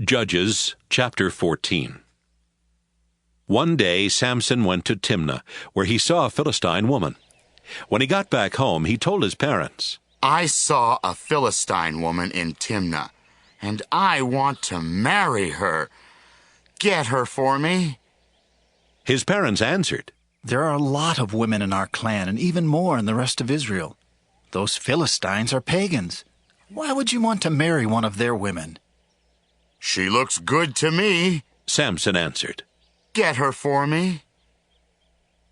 Judges chapter 14. One day Samson went to Timnah, where he saw a Philistine woman. When he got back home, he told his parents, I saw a Philistine woman in Timnah, and I want to marry her. Get her for me. His parents answered, There are a lot of women in our clan, and even more in the rest of Israel. Those Philistines are pagans. Why would you want to marry one of their women? She looks good to me. Samson answered. Get her for me.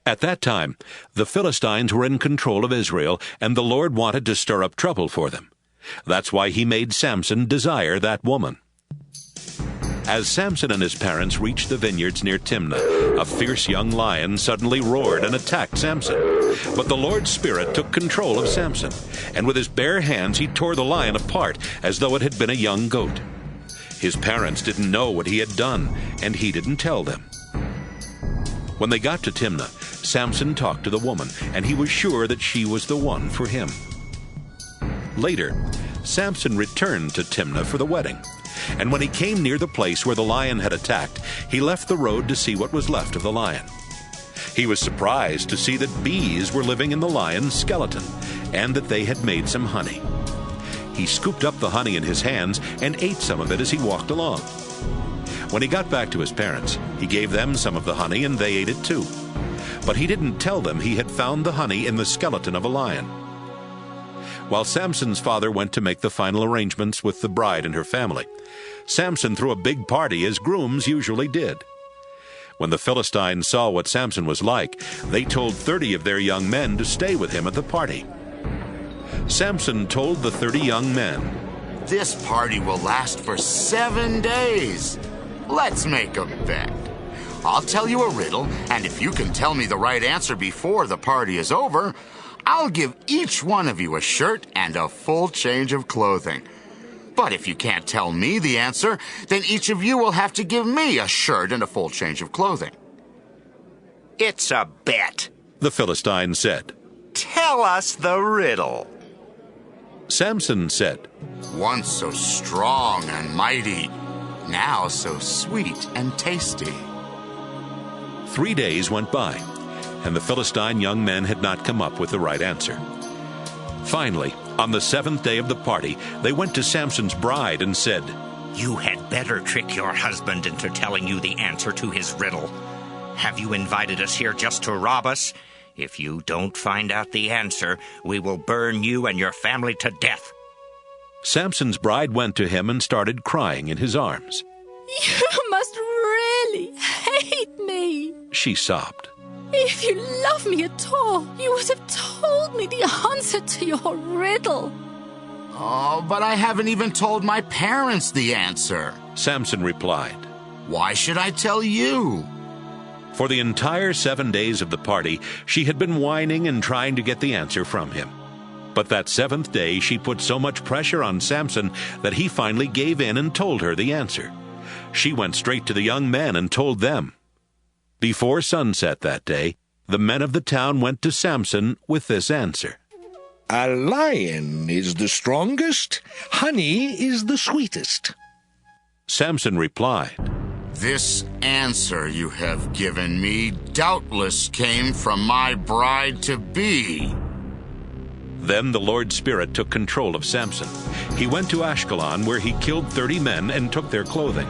At that time, the Philistines were in control of Israel, and the Lord wanted to stir up trouble for them. That's why he made Samson desire that woman. As Samson and his parents reached the vineyards near Timnah, a fierce young lion suddenly roared and attacked Samson. But the Lord's Spirit took control of Samson, and with his bare hands he tore the lion apart as though it had been a young goat. His parents didn't know what he had done, and he didn't tell them. When they got to Timnah, Samson talked to the woman, and he was sure that she was the one for him. Later, Samson returned to Timnah for the wedding, and when he came near the place where the lion had attacked, he left the road to see what was left of the lion. He was surprised to see that bees were living in the lion's skeleton, and that they had made some honey. He scooped up the honey in his hands and ate some of it as he walked along. When he got back to his parents, he gave them some of the honey and they ate it too. But he didn't tell them he had found the honey in the skeleton of a lion. While Samson's father went to make the final arrangements with the bride and her family, Samson threw a big party as grooms usually did. When the Philistines saw what Samson was like, they told 30 of their young men to stay with him at the party. Samson told the 30 young men, This party will last for 7 days. Let's make a bet. I'll tell you a riddle, and if you can tell me the right answer before the party is over, I'll give each one of you a shirt and a full change of clothing. But if you can't tell me the answer, then each of you will have to give me a shirt and a full change of clothing. It's a bet. the Philistines said. Tell us the riddle. Samson said, Once so strong and mighty, now so sweet and tasty. 3 days went by, and the Philistine young men had not come up with the right answer. Finally, on the 7th day of the party, they went to Samson's bride and said, You had better trick your husband into telling you the answer to his riddle. Have you invited us here just to rob us? If you don't find out the answer, we will burn you and your family to death. Samson's bride went to him and started crying in his arms. You must really hate me, she sobbed. If you love me at all, you would have told me the answer to your riddle. Oh, but I haven't even told my parents the answer, Samson replied. Why should I tell you? For the entire 7 days of the party, she had been whining and trying to get the answer from him. But that 7th day, she put so much pressure on Samson that he finally gave in and told her the answer. She went straight to the young men and told them. Before sunset that day, the men of the town went to Samson with this answer. A lion is the strongest, honey is the sweetest. Samson replied, This answer you have given me doubtless came from my bride-to-be. Then the Lord's Spirit took control of Samson. He went to Ashkelon, where he killed 30 men and took their clothing.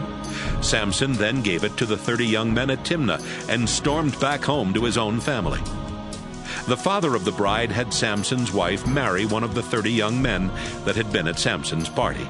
Samson then gave it to the 30 young men at Timnah and stormed back home to his own family. The father of the bride had Samson's wife marry one of the 30 young men that had been at Samson's party.